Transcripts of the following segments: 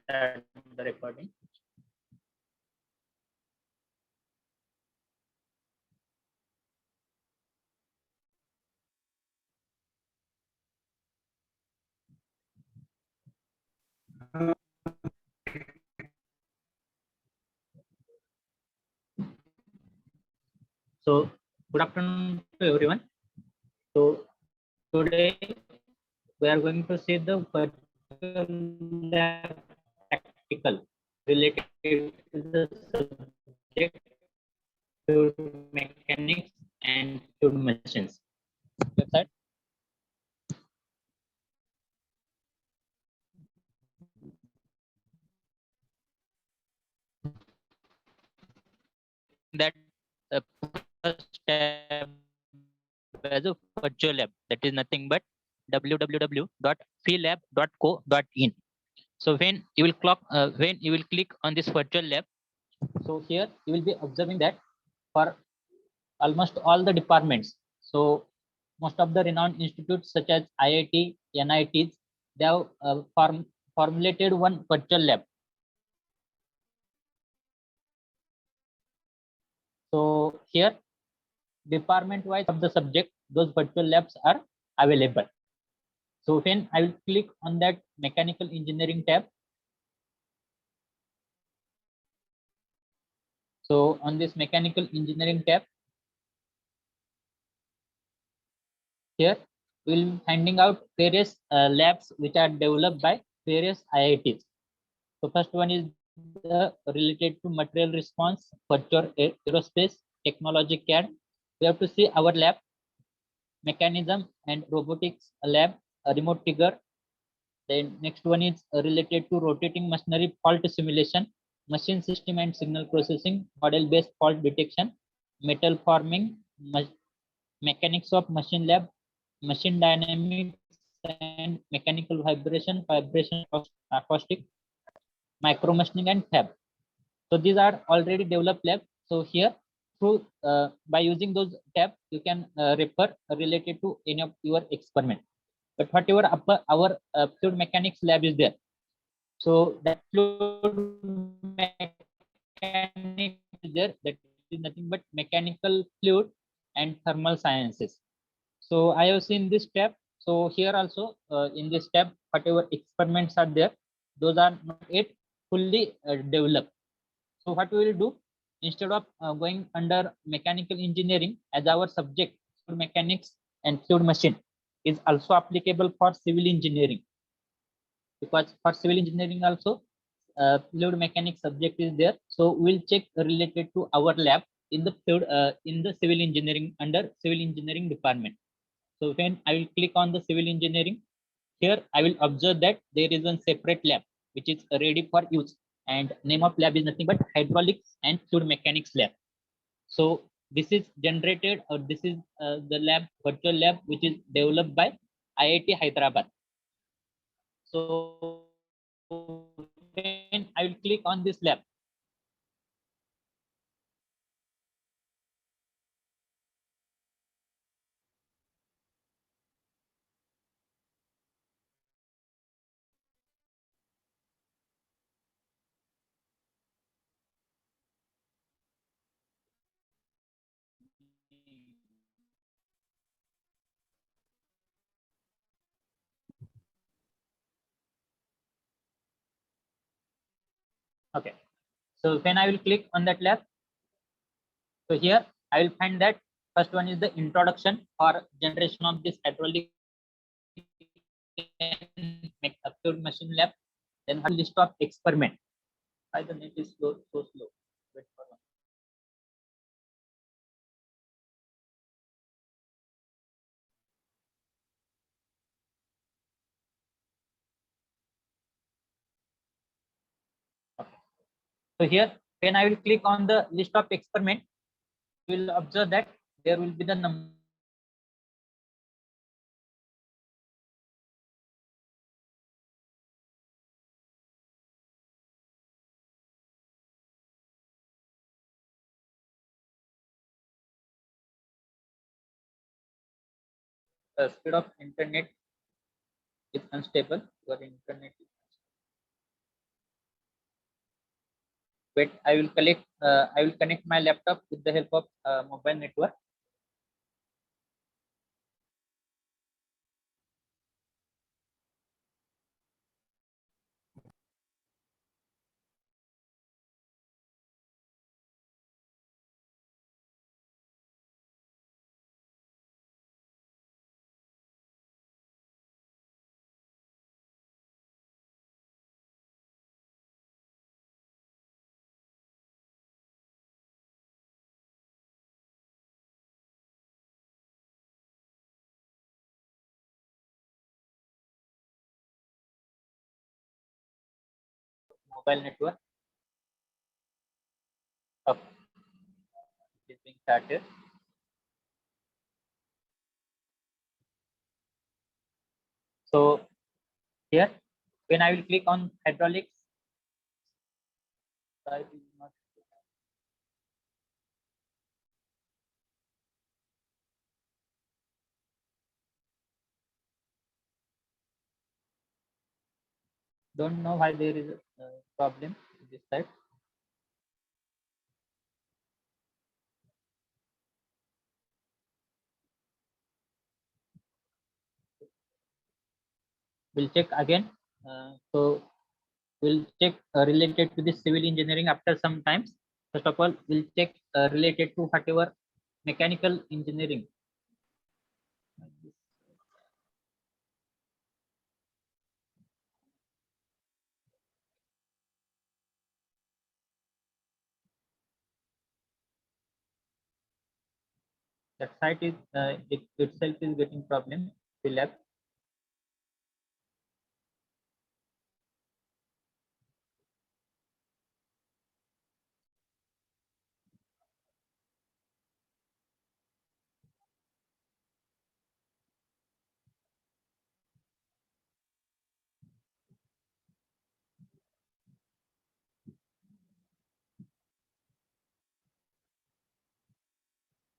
start the recording. So, good afternoon to everyone. So, today we are going to see the virtual lab practical related to the subject fluid mechanics and fluid machines. Website. That first tab as a virtual lab, that is nothing but www.freelab.co.in. So when you will click on this virtual lab, so here you will be observing that for almost all the departments, so most of the renowned institutes such as IIT, NITs, they have formulated one virtual lab. So here, department wise of the subject, those virtual labs are available. So when I will click on that mechanical engineering tab, so on this mechanical engineering tab, here we'll be finding out various labs which are developed by various IITs. So first one is the related to material response, virtual aerospace, technology CAD. We have to see our lab, mechanism and robotics lab, a remote figure. Then next one is related to rotating machinery fault simulation, machine system and signal processing, model-based fault detection, metal forming, mechanics of machine lab, machine dynamics and mechanical vibration, acoustic, micro machining and fab. So these are already developed lab. So here through by using those tab, you can refer related to any of your experiment. But whatever our fluid mechanics lab is there, so that fluid mechanics is there, that is nothing but mechanical fluid and thermal sciences. So I have seen this tab. So here also in this tab, whatever experiments are there, those are not yet fully developed. So what we will do, instead of going under mechanical engineering as our subject, fluid mechanics and fluid machine is also applicable for civil engineering, because for civil engineering also fluid mechanics subject is there. So we'll check related to our lab in the fluid in the civil engineering under civil engineering department. So when I will click on the civil engineering, here I will observe that there is one separate lab which is ready for use, and name of lab is nothing but hydraulics and fluid mechanics lab. So this is generated, or this is the lab, virtual lab, which is developed by IIT Hyderabad. So when I will click on this lab, okay. So when I will click on that lab, so here I will find that first one is the introduction or generation of this hydraulic fluid machine lab. Then a list of experiment. Why the net is slow, so slow? Wait for one. Okay. So here, when I will click on the list of experiment, you will observe that there will be the number speed of internet is unstable. Your internet is Wait, I will collect. I will connect my laptop with the help of mobile network. Mobile network. Up. It is being started. So here, when I will click on hydraulics, it is not. Don't know why there is a problem with this side. We'll check again. So we'll check related to the civil engineering after some times. First of all, we'll check related to whatever mechanical engineering. That site is it itself is getting problem. The lab.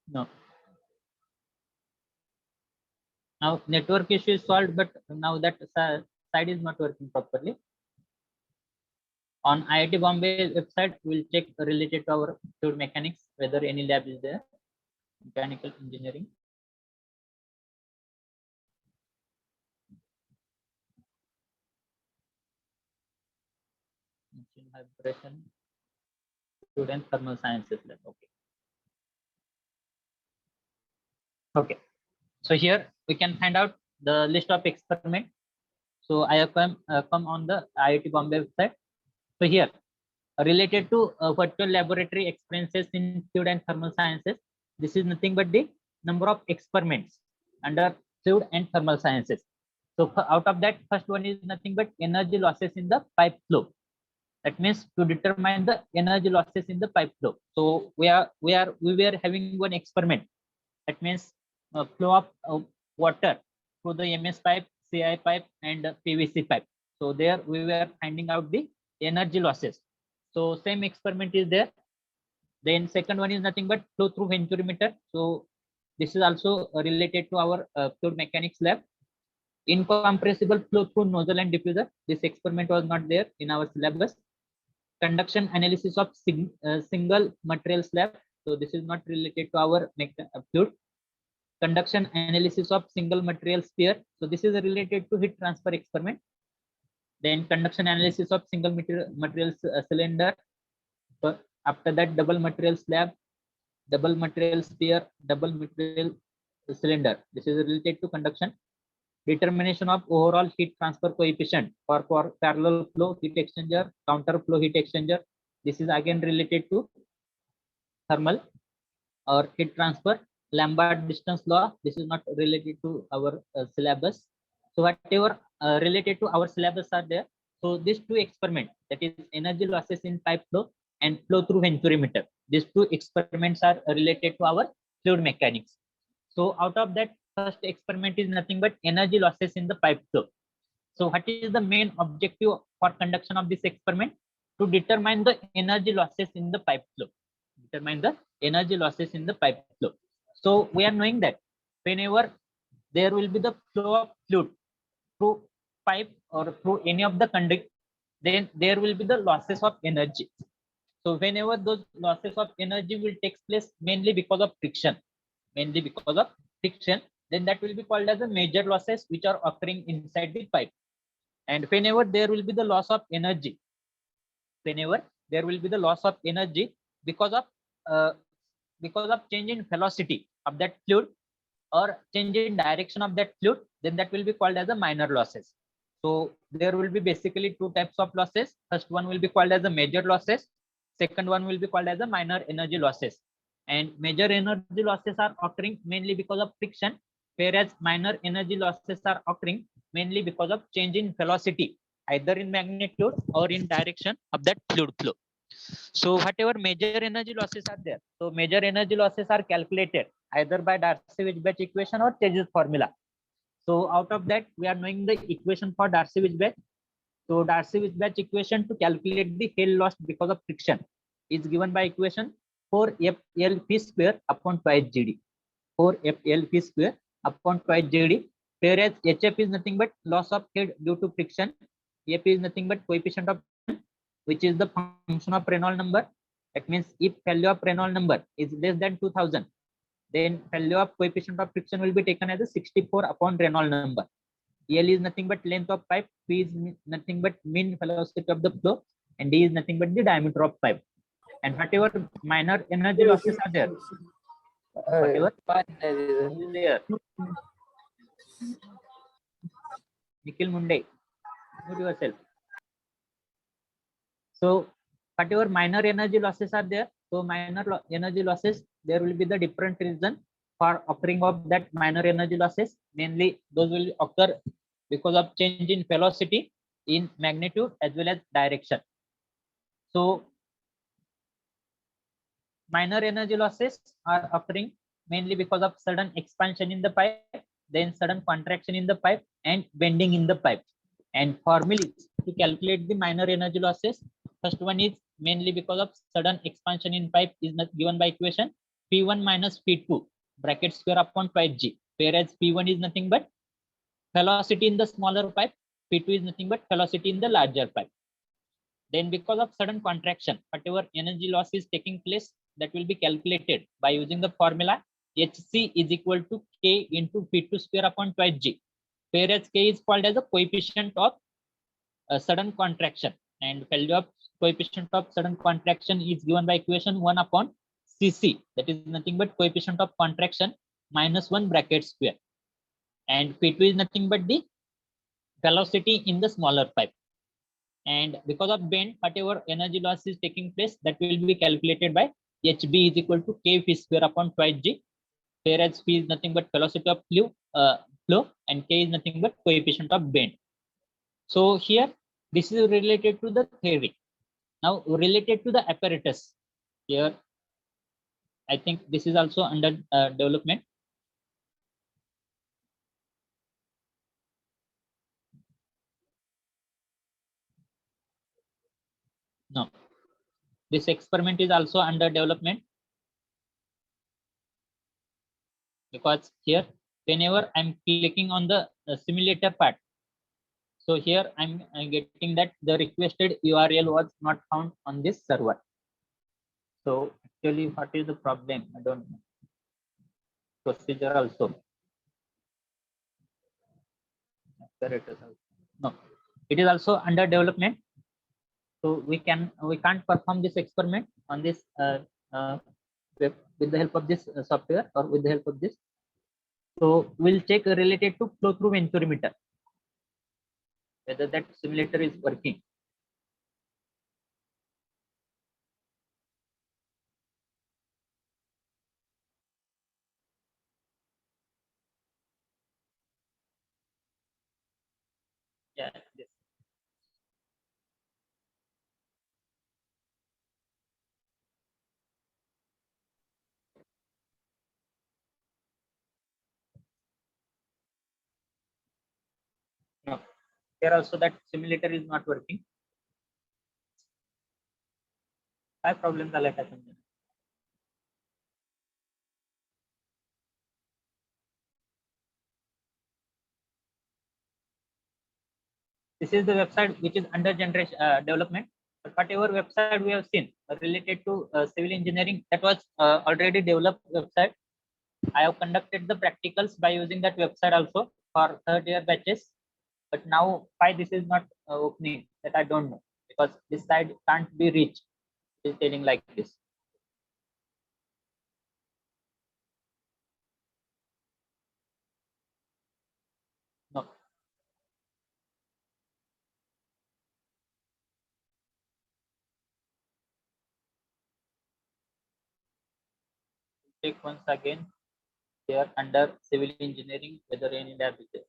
No. Now network issue is solved, but now that site is not working properly. On IIT Bombay website, we'll check related to our fluid mechanics whether any lab is there. Mechanical engineering. Machine vibration. Student thermal sciences lab. Okay. Okay. So here we can find out the list of experiment. So I have come on the IIT Bombay website. So here related to virtual laboratory experiences in fluid and thermal sciences. This is nothing but the number of experiments under fluid and thermal sciences. So out of that, first one is nothing but energy losses in the pipe flow. That means to determine the energy losses in the pipe flow. So we were having one experiment. That means flow of water through the MS pipe, CI pipe, and PVC pipe. So there we were finding out the energy losses. So same experiment is there. Then second one is nothing but flow through venturimeter. So this is also related to our fluid mechanics lab. Incompressible flow through nozzle and diffuser. This experiment was not there in our syllabus. Conduction analysis of single material slab. So this is not related to our fluid. Conduction analysis of single material sphere. So this is related to heat transfer experiment. Then conduction analysis of single material cylinder. So after that, double material slab, double material sphere, double material cylinder. This is related to conduction. Determination of overall heat transfer coefficient for parallel flow heat exchanger, counter flow heat exchanger. This is again related to thermal or heat transfer. Lambert distance law. This is not related to our syllabus. So whatever related to our syllabus are there. So these two experiments, that is energy losses in pipe flow and flow through venturimeter. These two experiments are related to our fluid mechanics. So out of that, first experiment is nothing but energy losses in the pipe flow. So what is the main objective for conduction of this experiment? To determine the energy losses in the pipe flow. Determine the energy losses in the pipe flow. So we are knowing that whenever there will be the flow of fluid through pipe or through any of the conduct, then there will be the losses of energy. So whenever those losses of energy will take place mainly because of friction, then that will be called as a major losses which are occurring inside the pipe. And whenever there will be the loss of energy, because of uh, change in velocity of that fluid or change in direction of that fluid, then that will be called as a minor losses. So there will be basically two types of losses. First one will be called as a major losses. Second one will be called as a minor energy losses. And major energy losses are occurring mainly because of friction, whereas minor energy losses are occurring mainly because of change in velocity, either in magnitude or in direction of that fluid flow. So whatever major energy losses are there, so major energy losses are calculated either by Darcy-Weisbach equation or Chezy's formula. So out of that, we are knowing the equation for Darcy-Weisbach. So Darcy-Weisbach equation to calculate the Hale loss because of friction is given by equation 4FL square upon twice GD. 4FL square upon twice GD. Whereas HF is nothing but loss of head due to friction. F is nothing but coefficient of friction, which is the function of Reynolds number. That means if value of Reynolds number is less than 2000, then value of coefficient of friction will be taken as a 64 upon Reynolds number. L is nothing but length of pipe, P is nothing but mean velocity of the flow, and D is nothing but the diameter of pipe. And whatever minor energy losses are there, whatever is there, Nikhil Munde, mute yourself. So whatever minor energy losses are there, so minor energy losses, there will be the different reason for occurring of that minor energy losses. Mainly those will occur because of change in velocity, in magnitude as well as direction. So minor energy losses are occurring mainly because of sudden expansion in the pipe, then sudden contraction in the pipe, and bending in the pipe. And formulas to calculate the minor energy losses, first one is mainly because of sudden expansion in pipe is given by equation P1 minus P2 bracket square upon twice G, whereas P1 is nothing but velocity in the smaller pipe, P2 is nothing but velocity in the larger pipe. Then because of sudden contraction, whatever energy loss is taking place, that will be calculated by using the formula Hc is equal to K into P2 square upon twice G, whereas K is called as a coefficient of sudden contraction, and value of coefficient of sudden contraction is given by equation 1 upon Cc, that is nothing but coefficient of contraction minus 1 bracket square, and P2 is nothing but the velocity in the smaller pipe. And because of bend, whatever energy loss is taking place, that will be calculated by Hb is equal to K P square upon twice G, whereas P is nothing but velocity of flow, and K is nothing but coefficient of bend. So here, this is related to the theory. Now related to the apparatus, here, I think this is also under development. No, this experiment is also under development, because here, whenever I'm clicking on the simulator part, so here I'm getting that the requested URL was not found on this server. So actually, what is the problem? I don't know. Procedure also. No, it is also under development. So we can't perform this experiment on this with the help of this software or with the help of this. So we'll check related to flow through venturimeter, whether that simulator is working. Yeah, yes. No, here also that simulator is not working. काय problem झालाय काय समजा. This is the website which is under generation development. But whatever website we have seen related to civil engineering, that was already developed website. I have conducted the practicals by using that website also for third year batches. But now why this is not opening, that I don't know, because this side can't be reached. It is telling like this. No. Check once again here under civil engineering whether any lab is there.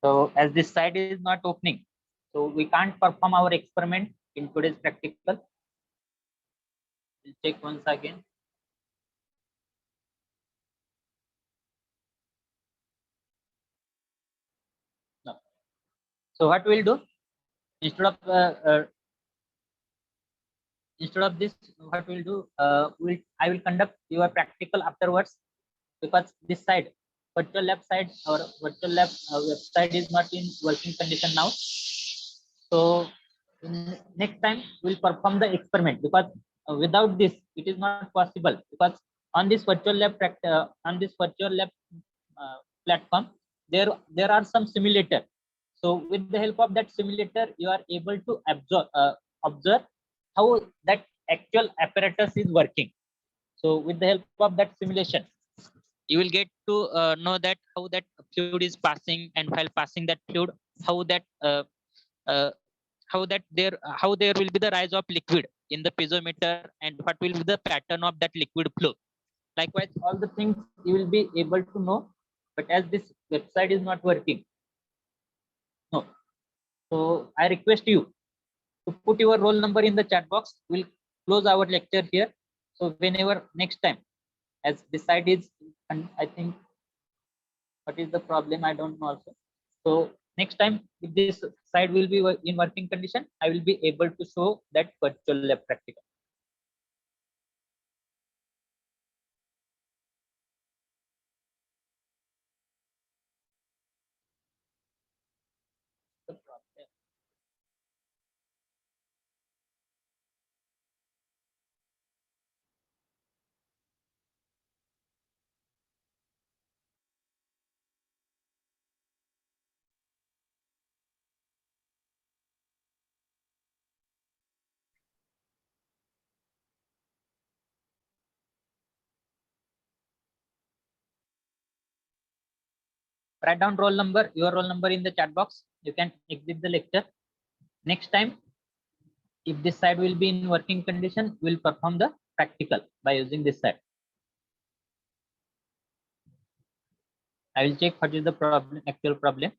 So as this side is not opening, so we can't perform our experiment in today's practical. We'll check once again. No. So what we'll do, instead of this, what we'll do, I will conduct your practical afterwards, because this side, virtual lab side or virtual lab website is not in working condition now. So next time we'll perform the experiment, because without this it is not possible, because on this virtual lab platform, there are some simulator. So with the help of that simulator, you are able to observe how that actual apparatus is working. So with the help of that simulation, you will get to know that how that fluid is passing, and while passing that fluid, how that uh, how there will be the rise of liquid in the piezometer, and what will be the pattern of that liquid flow. Likewise, all the things you will be able to know. But as this website is not working, no. So I request you to put your roll number in the chat box. We'll close our lecture here. So whenever next time, as this side is, and I think what is the problem, I don't know also. So next time, if this side will be in working condition, I will be able to show that virtual lab practical. The problem. Write down roll number, your roll number in the chat box. You can exit the lecture. Next time, if this side will be in working condition, we'll perform the practical by using this side. I will check what is the problem, actual problem.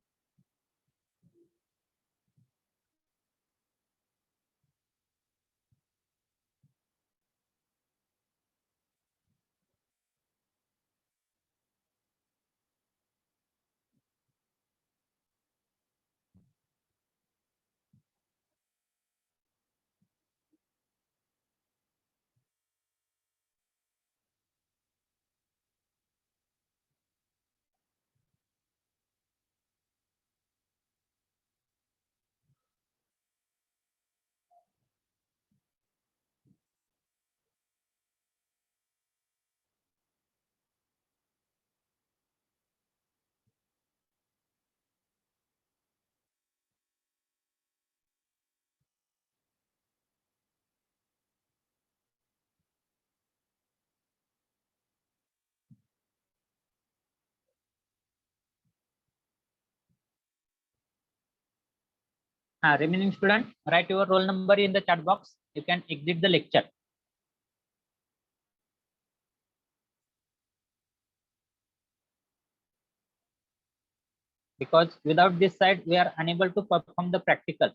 Remaining student, write your roll number in the chat box. You can exit the lecture. Because without this side, we are unable to perform the practical.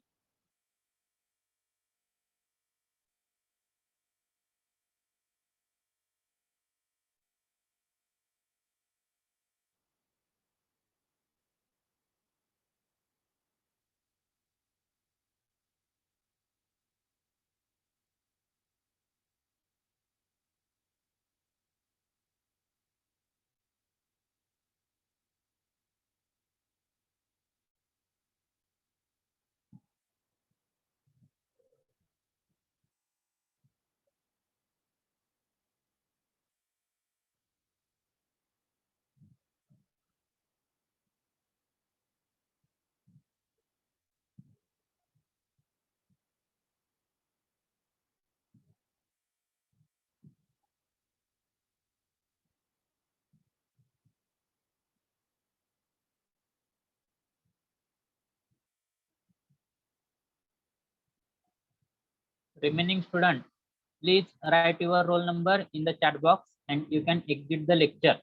Remaining student, please write your roll number in the chat box and you can exit the lecture.